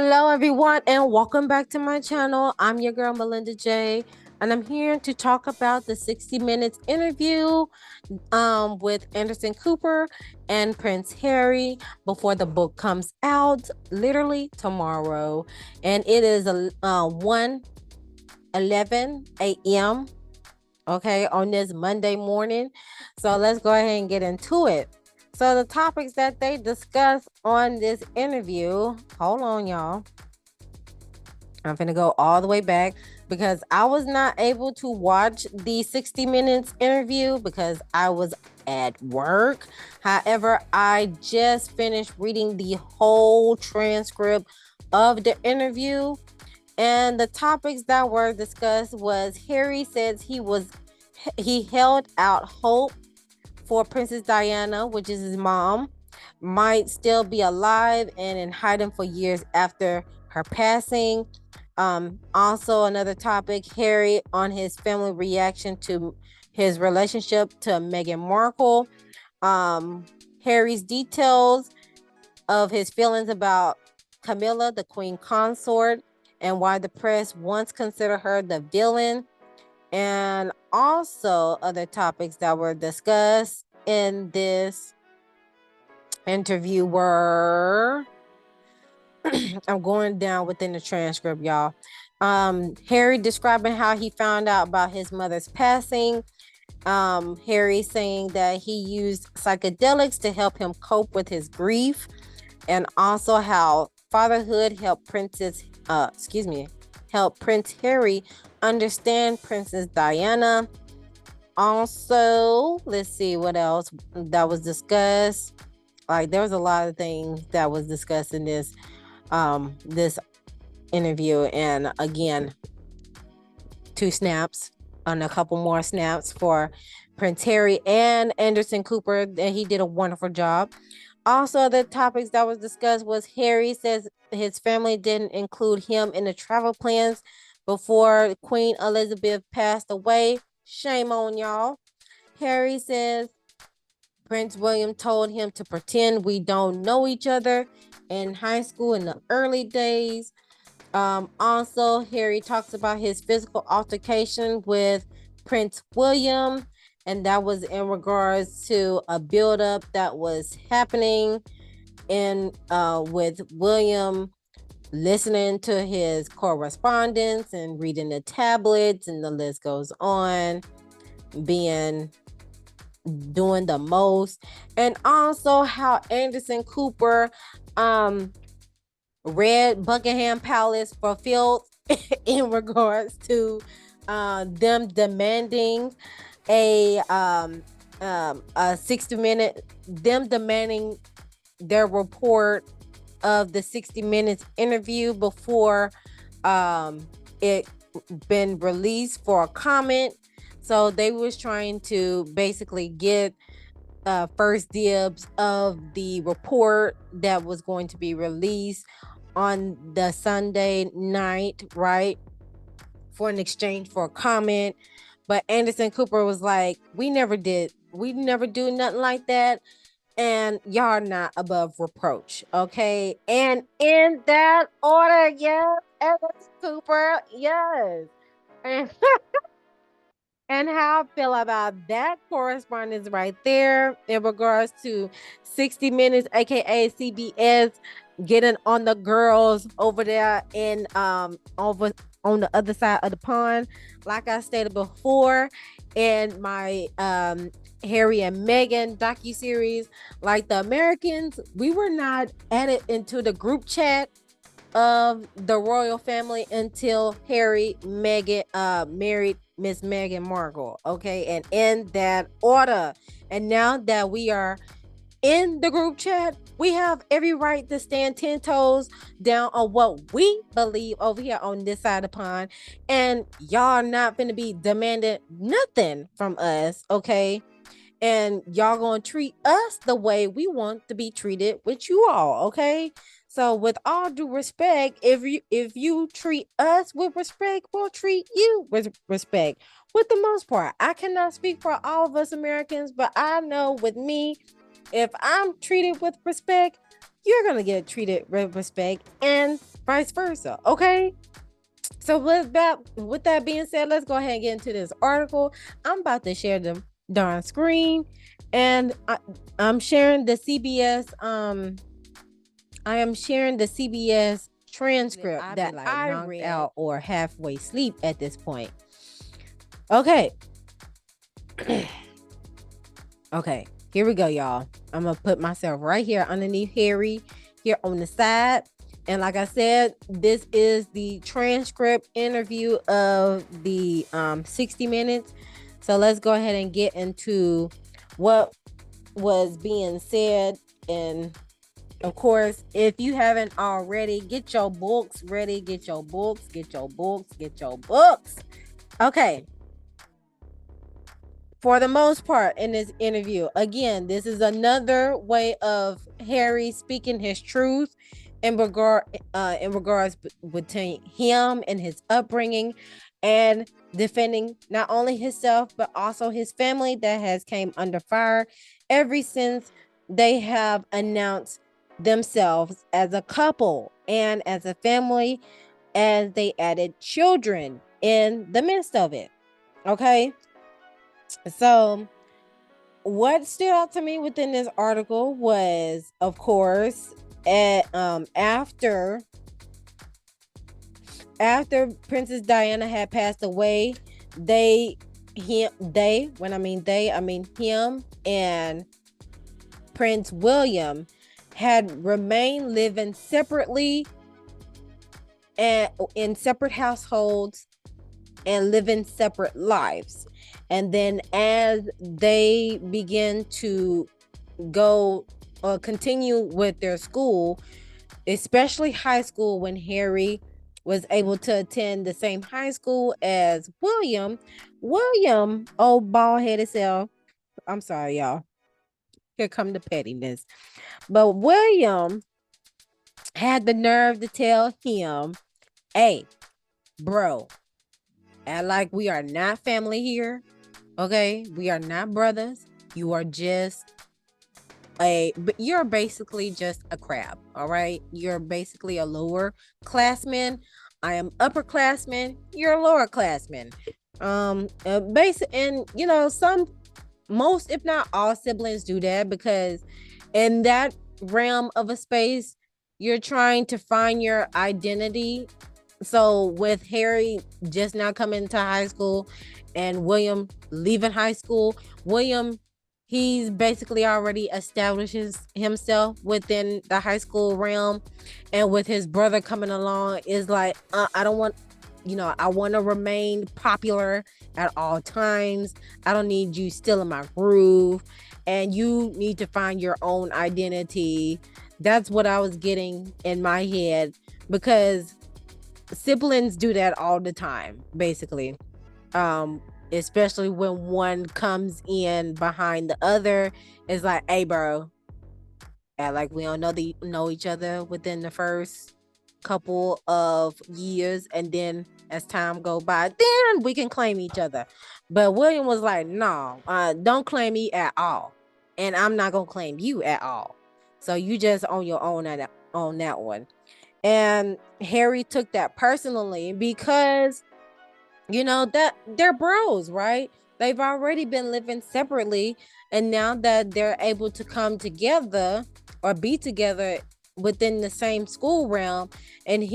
Hello, everyone, and welcome back to my channel. I'm your girl, Molinda Jae, and I'm here to talk about the 60 Minutes interview with Anderson Cooper and Prince Harry before the book comes out literally tomorrow. And it is 1:11 a.m., okay, on this Monday morning. So let's go ahead and get into it. So the topics that they discuss on this interview, hold on, y'all. I'm gonna go all the way back because I was not able to watch the 60 Minutes interview because I was at work. However, I just finished reading the whole transcript of the interview, and the topics that were discussed was Harry says he held out hope for Princess Diana, which is his mom, might still be alive and in hiding for years after her passing. Also another topic, Harry on his family reaction to his relationship to Meghan Markle. Harry's details of his feelings about Camilla, the queen consort, and why the press once considered her the villain. And also other topics that were discussed in this interview were I'm going down within the transcript, y'all. Harry describing how he found out about his mother's passing. Harry saying that he used psychedelics to help him cope with his grief, and also how fatherhood helped help Prince Harry understand Princess Diana. Also, let's see what else that was discussed. Like there was a lot of things that was discussed in this interview, and again, 2 snaps and a couple more snaps for Prince Harry and Anderson Cooper, and he did a wonderful job. Also, the topics that was discussed was Harry says his family didn't include him in the travel plans before Queen Elizabeth passed away. Shame on y'all. Harry says Prince William told him to pretend we don't know each other in high school in the early days. Also, Harry talks about his physical altercation with Prince William, and that was in regards to a buildup that was happening in with William listening to his correspondence and reading the tablets, and the list goes on, doing the most. And also how Anderson Cooper read Buckingham Palace for Fields in regards to them demanding a 60-minute, them demanding their report of the 60 Minutes interview before it been released for a comment. So they was trying to basically get first dibs of the report that was going to be released on the Sunday night, right? For an exchange for a comment. But Anderson Cooper was like, we never do nothing like that. And y'all are not above reproach, okay? And in that order, yes, Anderson Cooper, yes. And and how I feel about that correspondence right there in regards to 60 Minutes, aka CBS, getting on the girls over there in over on the other side of the pond. Like I stated before in my Harry and Meghan docuseries, like the Americans, we were not added into the group chat of the royal family until Harry Meghan married Miss Meghan Markle, okay, and in that order. And now that we are in the group chat, we have every right to stand 10 toes down on what we believe over here on this side of the pond, and y'all not gonna be demanding nothing from us, okay? And y'all gonna treat us the way we want to be treated with you all, okay? So with all due respect, if you treat us with respect, we'll treat you with respect. With the most part, I cannot speak for all of us Americans, but I know with me, if I'm treated with respect, you're gonna get treated with respect. And vice versa. Okay. So with that being said, let's go ahead and get into this article. I'm about to share the darn screen, and I'm sharing the CBS. I am sharing the CBS transcript that I read out or halfway sleep at this point. Okay. Okay, here we go, y'all. I'm gonna put myself right here underneath Harry here on the side. And like I said, this is the transcript interview of the 60 minutes. So let's go ahead and get into what was being said. And of course, if you haven't already, get your books ready, get your books. Okay. For the most part in this interview, again, this is another way of Harry speaking his truth in regards between him and his upbringing, and defending not only himself but also his family that has came under fire ever since they have announced themselves as a couple and as a family, as they added children in the midst of it. Okay. So, what stood out to me within this article was, of course, after Princess Diana had passed away, him and Prince William had remained living separately and in separate households and living separate lives. And then as they begin to go or continue with their school, especially high school, when Harry was able to attend the same high school as William, old bald-headed self, I'm sorry, y'all. Here come the pettiness. But William had the nerve to tell him, hey, bro, act like we are not family here. Okay, we are not brothers. You're basically just a crab. All right, you're basically a lower classman. I am upperclassman. You're a lower classman. And most, if not all, siblings do that, because in that realm of a space, you're trying to find your identity. So with Harry just now coming to high school and William leaving high school, he's basically already establishes himself within the high school realm. And with his brother coming along, is like, I don't want, I want to remain popular at all times. I don't need you still in my groove. And you need to find your own identity. That's what I was getting in my head, because siblings do that all the time, basically. Especially when one comes in behind the other. It's like, hey, bro, act like we don't know each other within the first couple of years, and then as time go by, then we can claim each other. But William was like, no, don't claim me at all, and I'm not gonna claim you at all. So you just on your own on that one. And Harry took that personally because, that they're bros, right? They've already been living separately. And now that they're able to come together or be together within the same school realm, and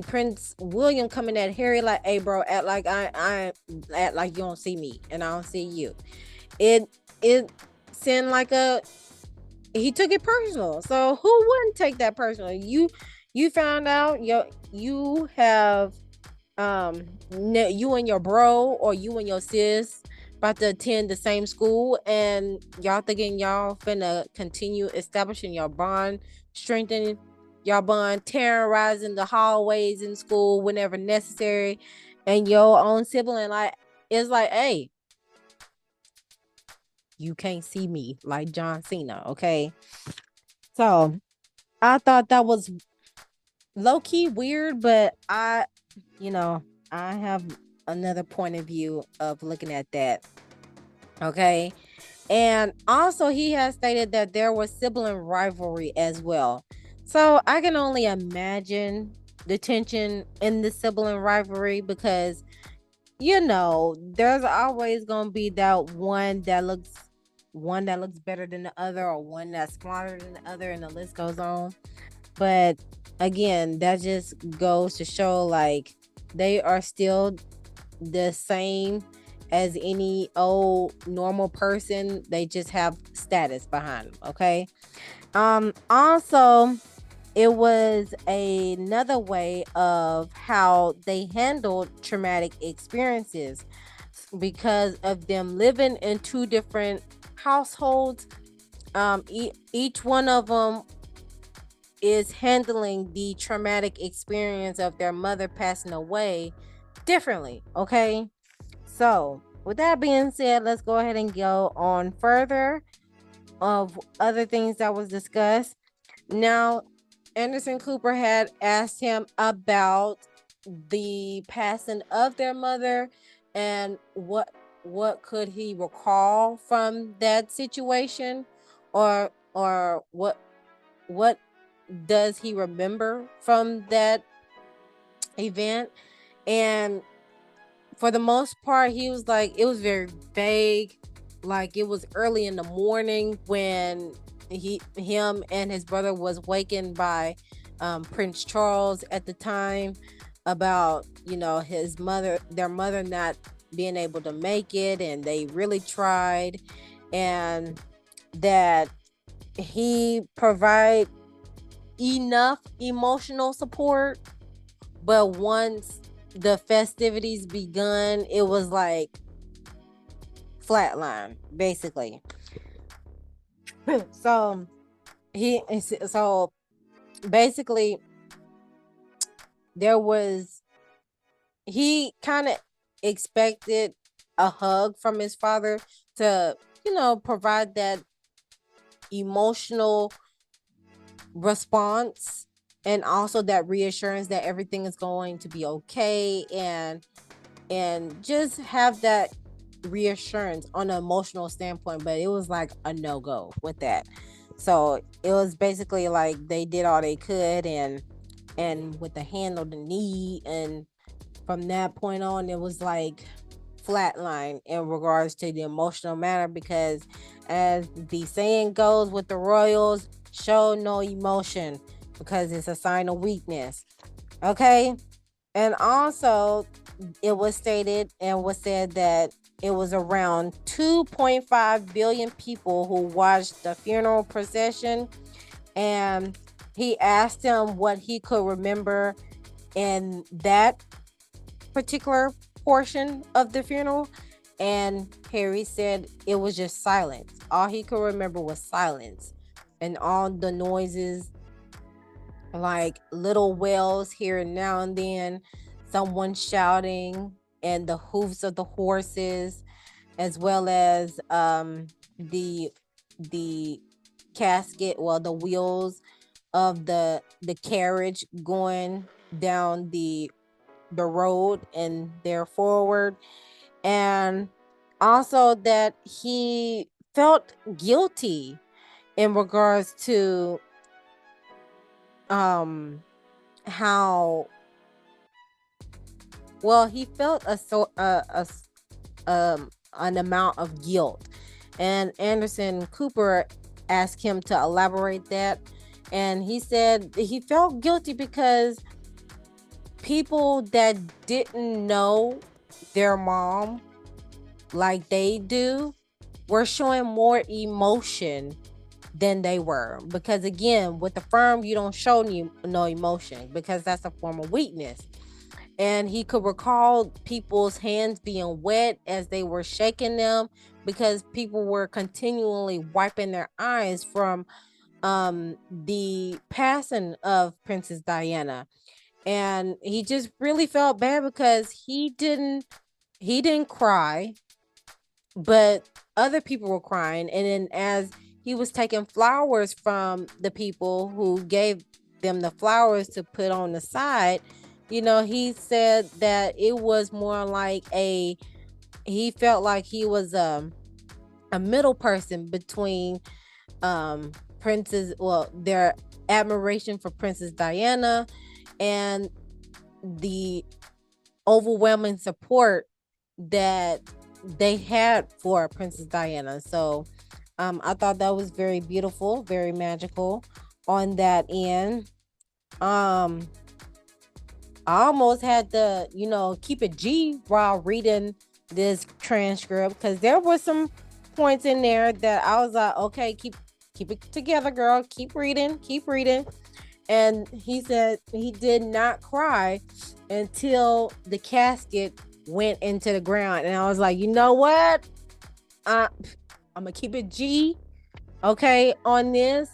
Prince William coming at Harry like, hey, bro, act like I act like you don't see me and I don't see you. It seemed like he took it personal. So who wouldn't take that personal? You found out you have you and your bro, or you and your sis, about to attend the same school, and y'all thinking y'all finna continue establishing your bond, strengthening your bond, terrorizing the hallways in school whenever necessary, and your own sibling is like, hey, you can't see me like John Cena, okay? So I thought that was low-key weird, but I have another point of view of looking at that. Okay. And also he has stated that there was sibling rivalry as well. So I can only imagine the tension in the sibling rivalry because there's always gonna be that one that looks better than the other, or one that's smarter than the other, and the list goes on. But again, that just goes to show like they are still the same as any old normal person. They just have status behind them. Okay. Also, it was another way of how they handled traumatic experiences because of them living in two different households. Each one of them is handling the traumatic experience of their mother passing away differently. Okay. So, with that being said, let's go ahead and go on further of other things that was discussed. Now, Anderson Cooper had asked him about the passing of their mother and what could he recall from that situation, or what does he remember from that event. And for the most part, he was like, it was very vague. Like, it was early in the morning when him and his brother was wakened by Prince Charles at the time about their mother not being able to make it, and they really tried, and that he provide enough emotional support, but once the festivities begun, it was like flatline, basically. So so basically, he kind of expected a hug from his father to provide that emotional response, and also that reassurance that everything is going to be okay, and just have that reassurance on an emotional standpoint. But it was like a no-go with that. So it was basically like they did all they could, and with the hand on the knee, and from that point on it was like flatline in regards to the emotional matter, because as the saying goes with the Royals, show no emotion because it's a sign of weakness. Okay. And also, it was stated and was said that it was around 2.5 billion people who watched the funeral procession. And he asked him what he could remember in that particular portion of the funeral. And Harry said it was just silence. All he could remember was silence, and all the noises, like little wails here and now and then, someone shouting, and the hoofs of the horses, as well as the the casket, well, the wheels of the carriage going down the road and there forward. And also that he felt guilty in regards to how well he felt an amount of guilt. And Anderson Cooper asked him to elaborate that, and he said he felt guilty because people that didn't know their mom like they do were showing more emotion than they were. Because again, with the firm, you don't show no emotion because that's a form of weakness. And he could recall people's hands being wet as they were shaking them, because people were continually wiping their eyes from the passing of Princess Diana. And he just really felt bad because he didn't cry, but other people were crying. And then as he was taking flowers from the people who gave them the flowers to put on the side, he said that it was more like he felt like he was a middle person between their admiration for Princess Diana and the overwhelming support that they had for Princess Diana. So I thought that was very beautiful, very magical on that end. Um, I almost had to, keep it G while reading this transcript because there were some points in there that I was like, okay, keep it together, girl. Keep reading, keep reading. And he said he did not cry until the casket went into the ground. And I was like, you know what? I'm gonna keep it G, okay, on this.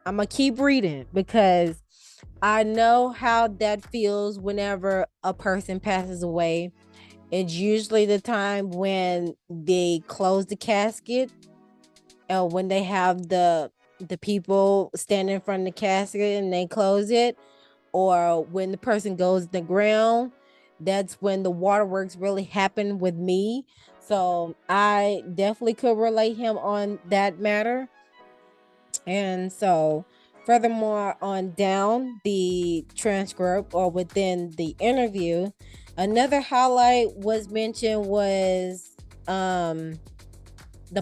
I'm gonna keep reading because I know how that feels whenever a person passes away. It's usually the time when they close the casket, when they have the people stand in front of the casket and they close it, or when the person goes to the ground. That's when the waterworks really happen with me. So I definitely could relate him on that matter. And so, furthermore, on down the transcript or within the interview, another highlight was mentioned was the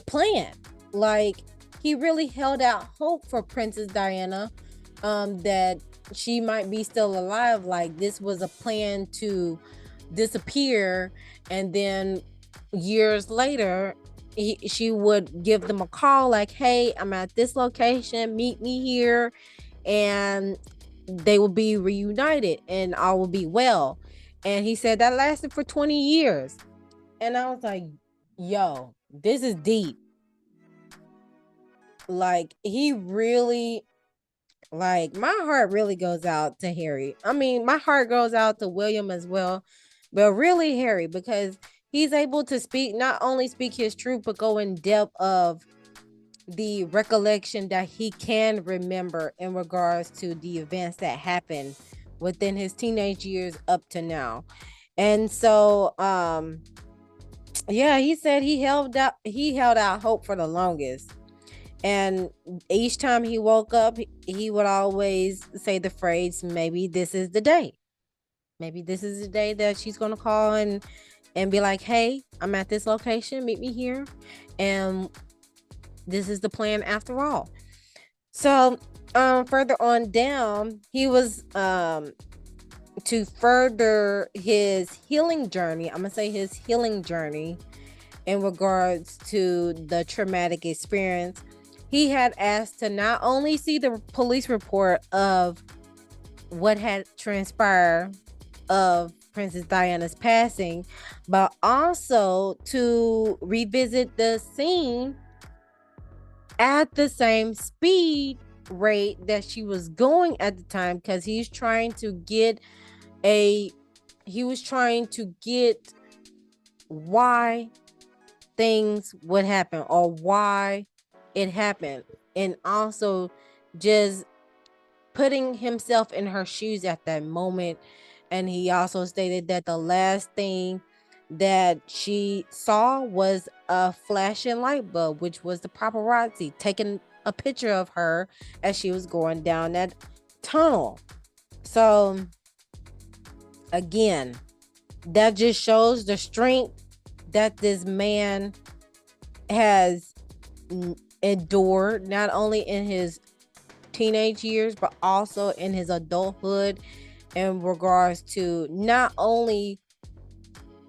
plan. Like, he really held out hope for Princess Diana, that she might be still alive. Like, this was a plan to disappear, and then years later she would give them a call like, hey, I'm at this location, meet me here, and they will be reunited and all will be well. And he said that lasted for 20 years. And I was like, yo, this is deep. Like, he really, like, my heart really goes out to Harry. I mean, my heart goes out to William as well, but really Harry, because he's able to not only speak his truth, but go in depth of the recollection that he can remember in regards to the events that happened within his teenage years up to now. And so, yeah, he said he held out hope for the longest. And each time he woke up, he would always say the phrase, maybe this is the day. Maybe this is the day that she's going to call and be like, hey, I'm at this location, meet me here. And this is the plan after all. So further on down, he was to further his healing journey. I'm going to say his healing journey in regards to the traumatic experience. He had asked to not only see the police report of what had transpired of Princess Diana's passing, but also to revisit the scene at the same speed rate that she was going at the time, because he was trying to get why things would happen or why it happened, and also just putting himself in her shoes at that moment. And he also stated that the last thing that she saw was a flashing light bulb, which was the paparazzi taking a picture of her as she was going down that tunnel. So again, that just shows the strength that this man has endured, not only in his teenage years, but also in his adulthood, in regards to not only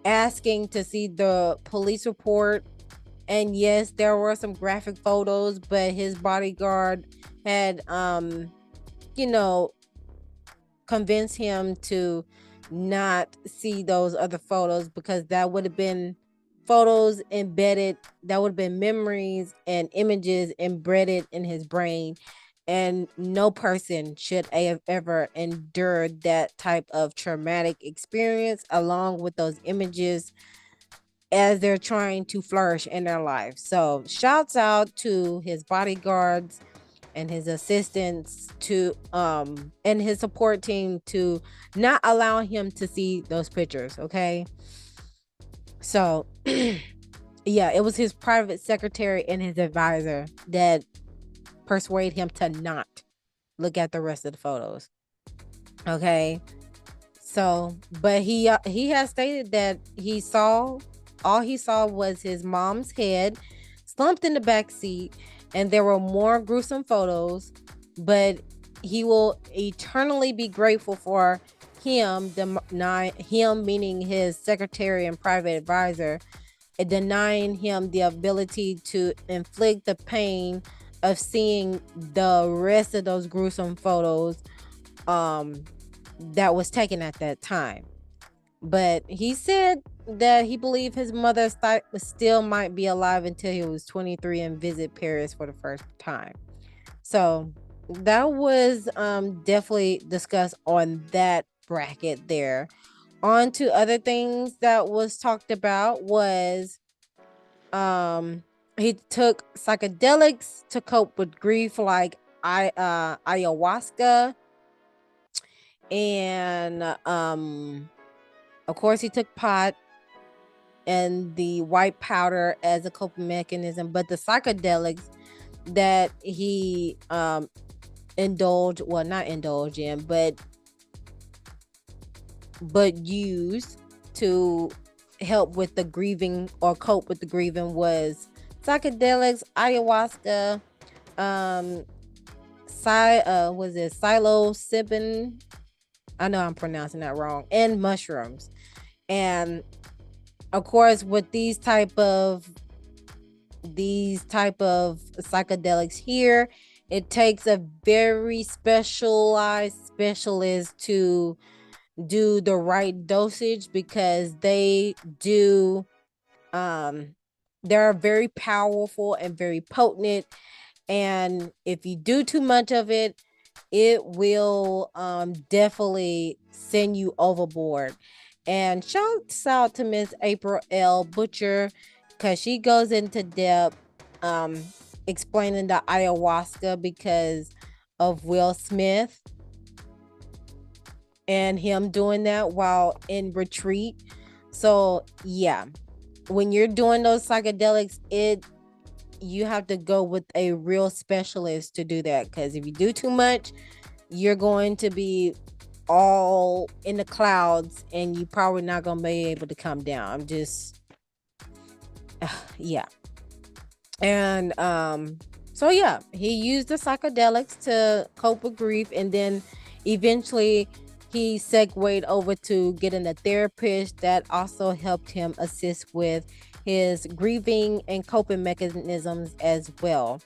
asking to see the police report. And yes, there were some graphic photos, but his bodyguard had, convinced him to not see those other photos, because that would have been photos embedded, that would have been memories and images embedded in his brain. And no person should have ever endured that type of traumatic experience along with those images as they're trying to flourish in their life. So shouts out to his bodyguards and his assistants to and his support team to not allow him to see those pictures. Okay. So yeah, it was his private secretary and his advisor that persuade him to not look at the rest of the photos. Okay. So, but he has stated that all he saw was his mom's head slumped in the back seat, and there were more gruesome photos, but he will eternally be grateful for him meaning his secretary and private advisor, denying him the ability to inflict the pain of seeing the rest of those gruesome photos that was taken at that time. But he said that he believed his mother still might be alive until he was 23 and visit Paris for the first time. So that was definitely discussed on that bracket there. On to other things that was talked about was he took psychedelics to cope with grief, like ayahuasca, and of course he took pot and the white powder as a coping mechanism. But the psychedelics that he not indulge in, but used to help with the grieving or cope with the grieving was psychedelics, ayahuasca, psilocybin. I know I'm pronouncing that wrong, and mushrooms. And of course, with these type of psychedelics here, it takes a very specialized specialist to do the right dosage, because they're very powerful and very potent, and if you do too much of it, it will definitely send you overboard. And shouts out to Miss April L. Butcher, because she goes into depth explaining the ayahuasca because of Will Smith and him doing that while in retreat. So yeah, when you're doing those psychedelics, you have to go with a real specialist to do that, because if you do too much, you're going to be all in the clouds and you probably not gonna be able to come down. I'm just yeah. And so yeah, he used the psychedelics to cope with grief, and then eventually he segued over to getting a therapist that also helped him assist with his grieving and coping mechanisms as well.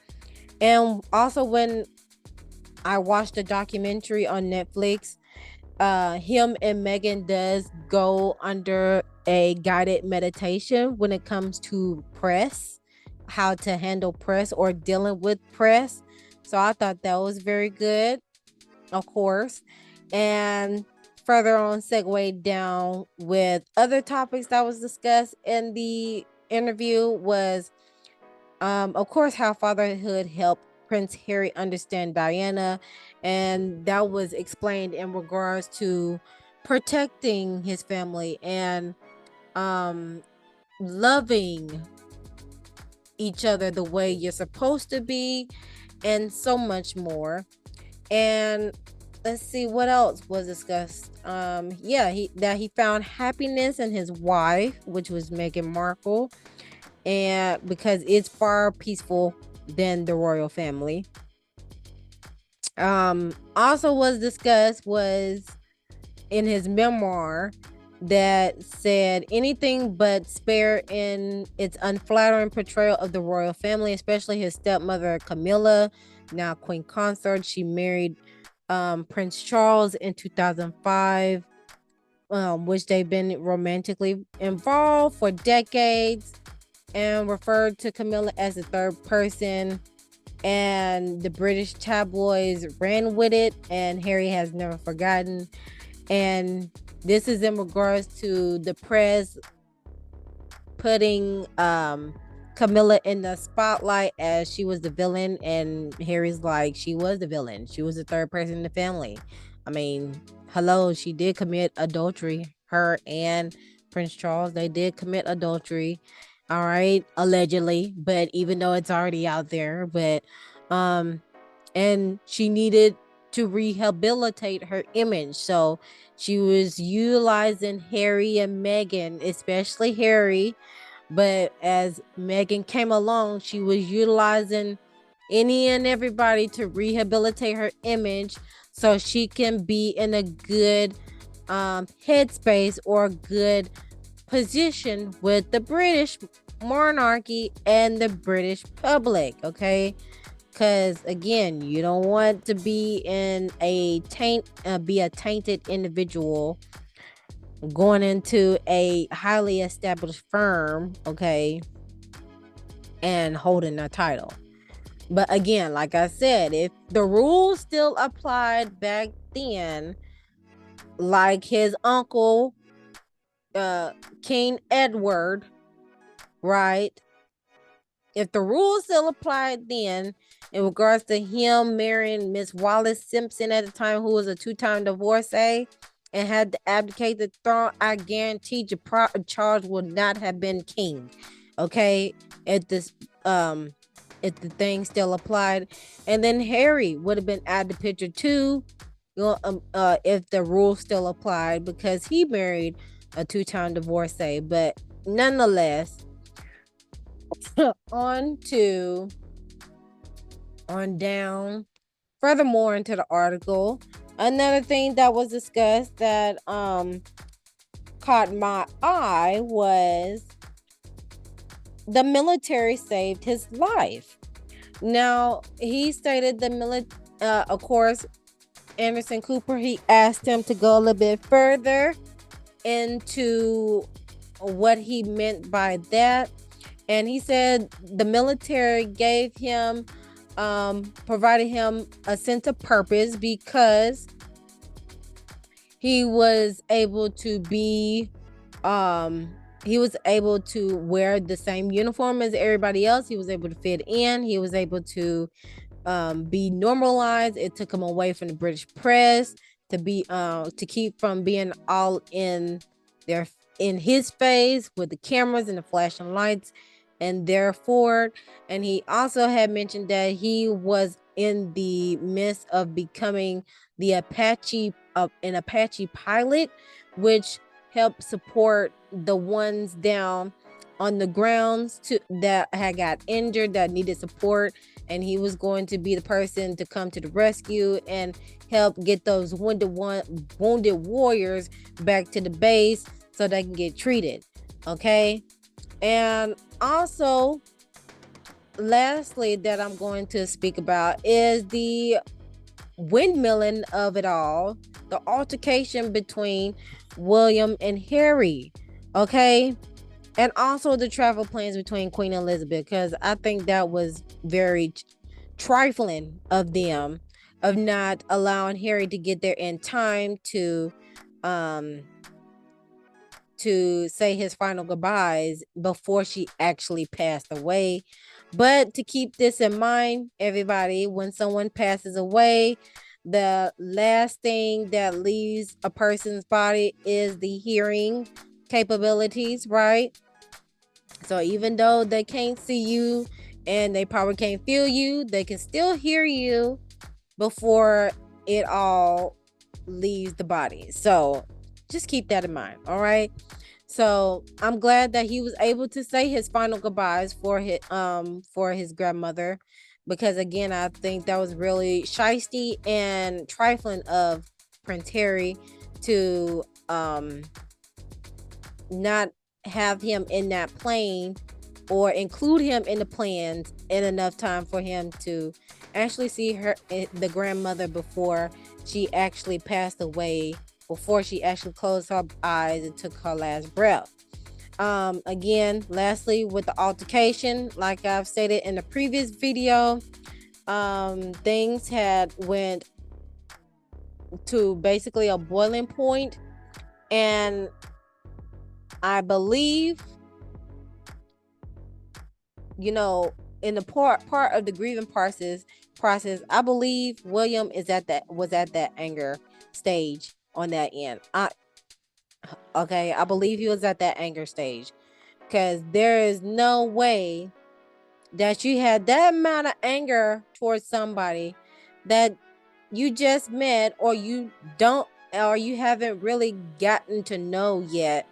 And also, when I watched the documentary on Netflix, him and Megan does go under a guided meditation when it comes to press, how to handle press or dealing with press. So I thought that was very good, of course. And further on, segue down with other topics that was discussed in the interview was, of course, how fatherhood helped Prince Harry understand Diana, and that was explained in regards to protecting his family and loving each other the way you're supposed to be, and so much more. And let's see what else was discussed. He found happiness in his wife, which was Meghan Markle, and because it's far peaceful than the royal family. Also was discussed was in his memoir that said anything but spare in its unflattering portrayal of the royal family, especially his stepmother Camilla, now Queen Consort. She married Prince Charles in 2005, which they've been romantically involved for decades, and referred to Camilla as the third person. And the British tabloids ran with it, and Harry has never forgotten. And this is in regards to the press putting Camilla in the spotlight as she was the villain, and Harry's like, she was the villain. She was the third person in the family. I mean, hello, she did commit adultery. Her and Prince Charles, they did commit adultery. All right, allegedly, but even though it's already out there, but and she needed to rehabilitate her image. So she was utilizing Harry and Meghan, especially Harry. But as Meghan came along, she was utilizing any and everybody to rehabilitate her image so she can be in a good headspace or good position with the British monarchy and the British public. Okay, because again, you don't want to be in a be a tainted individual going into a highly established firm, okay, and holding a title. But again, like I said, if the rules still applied back then, like his uncle, King Edward, right? If the rules still applied then, in regards to him marrying Miss Wallace Simpson at the time, who was a 2-time divorcee and had to abdicate the throne, I guarantee Charles would not have been king. Okay, if this if the thing still applied, and then Harry would have been out the picture too, if the rules still applied, because he married a 2-time divorcee. But nonetheless, on down furthermore into the article, another thing that was discussed that caught my eye was the military saved his life. Now, he stated of course, Anderson Cooper, he asked him to go a little bit further into what he meant by that. And he said the military gave him, provided him a sense of purpose because he was able to be, he was able to wear the same uniform as everybody else. He was able to fit in. He was able to be normalized. It took him away from the British press to keep from being all in his face with the cameras and the flashing lights and therefore. And he also had mentioned that he was in the midst of becoming the an Apache pilot, which helped support the ones down on the grounds that had got injured, that needed support, and he was going to be the person to come to the rescue and help get those wounded warriors back to the base so they can get treated. Okay, and also, lastly, that I'm going to speak about is the windmilling of it all, the altercation between William and Harry. Okay, and also the travel plans between Queen Elizabeth, because I think that was very trifling of them, of not allowing Harry to get there in time to say his final goodbyes before she actually passed away. But to keep this in mind, everybody, when someone passes away, the last thing that leaves a person's body is the hearing capabilities, right? So even though they can't see you and they probably can't feel you, they can still hear you before it all leaves the body. So just keep that in mind. All right. So I'm glad that he was able to say his final goodbyes for his grandmother, because again, I think that was really shisty and trifling of Prince Harry to not have him in that plane or include him in the plans in enough time for him to actually see the grandmother before she actually passed away, before she actually closed her eyes and took her last breath. Again, lastly, with the altercation, like I've stated in the previous video, things had went to basically a boiling point, and I believe, in the part of the grieving process, I believe William was at that anger stage on that end. I believe he was at that anger stage, because there is no way that you had that amount of anger towards somebody that you just met, or you haven't really gotten to know yet,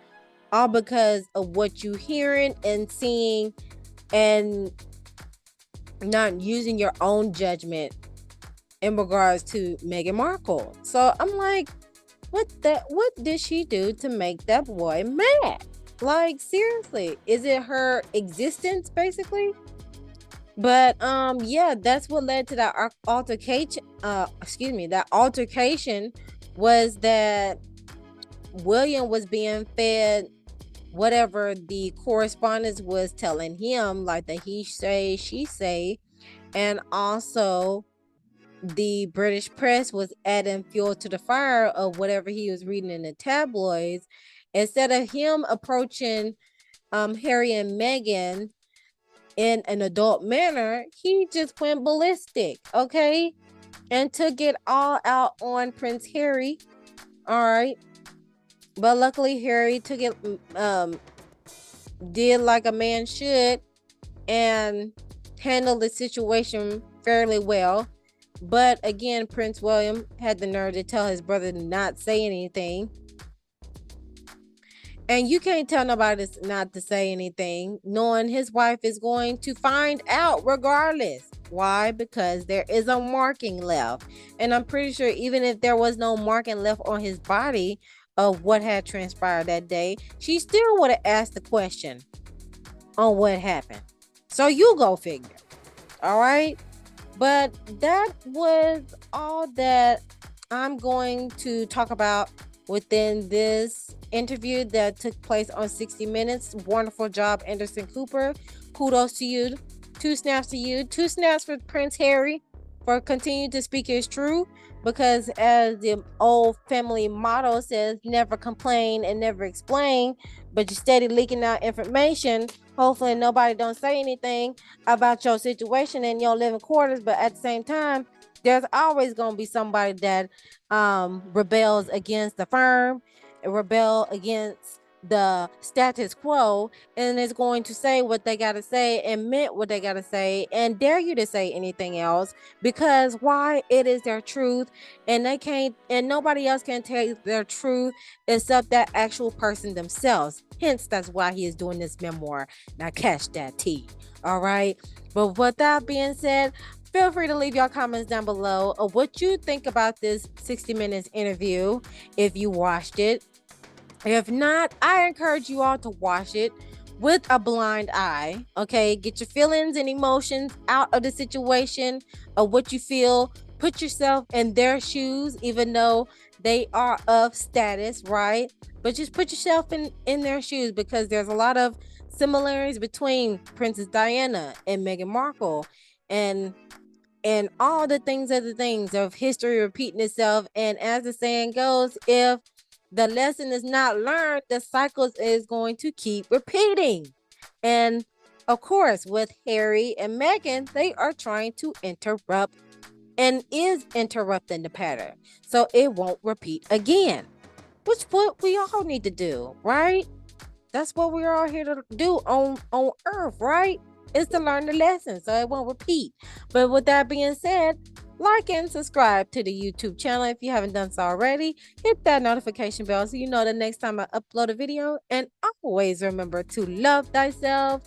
all because of what you hearing and seeing, and not using your own judgment in regards to Meghan Markle. So I'm like, what did she do to make that boy mad? Like, seriously, is it her existence basically? But yeah, that's what led to that altercation. That altercation was that William was being fed whatever the correspondence was telling him, like the he say, she say, and also the British press was adding fuel to the fire of whatever he was reading in the tabloids. Instead of him approaching Harry and Meghan in an adult manner, he just went ballistic, okay? And took it all out on Prince Harry. All right. But luckily Harry took it, did like a man should, and handled the situation fairly well. But again, Prince William had the nerve to tell his brother to not say anything. And you can't tell nobody not to say anything, knowing his wife is going to find out regardless. Why? Because there is a marking left. And I'm pretty sure even if there was no marking left on his body of what had transpired that day, she still would have asked the question on what happened. So you go figure. All right. But that was all that I'm going to talk about within this interview that took place on 60 Minutes. Wonderful job, Anderson Cooper. Kudos to you. 2 snaps to you. 2 snaps for Prince Harry for continuing to speak his truth. Because as the old family motto says, never complain and never explain, but you steady leaking out information. Hopefully nobody don't say anything about your situation in your living quarters, but at the same time, there's always going to be somebody that rebels against the firm, rebel against the status quo, and is going to say what they got to say and meant what they got to say and dare you to say anything else, because why? It is their truth, and they can't, and nobody else can tell their truth except that actual person themselves. Hence, that's why he is doing this memoir. Now catch that tea. All right. But with that being said, feel free to leave your comments down below of what you think about this 60 Minutes interview if you watched it. If not, I encourage you all to watch it with a blind eye. Okay, get your feelings and emotions out of the situation of what you feel. Put yourself in their shoes, even though they are of status, right? But just put yourself in their shoes, because there's a lot of similarities between Princess Diana and Meghan Markle, and all the things of history repeating itself. And as the saying goes, if the lesson is not learned, the cycles is going to keep repeating. And of course, with Harry and Meghan, they are trying to interrupt and is interrupting the pattern so it won't repeat again, which what we all need to do, right? That's what we're all here to do on earth, right? Is to learn the lesson so it won't repeat. But with that being said, like and subscribe to the YouTube channel if you haven't done so already. Hit that notification bell so you know the next time I upload a video. And always remember to love thyself,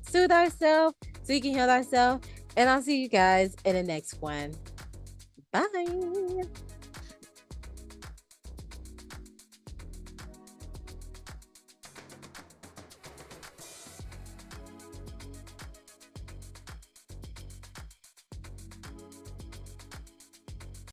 soothe thyself, so you can heal thyself. And I'll see you guys in the next one. Bye.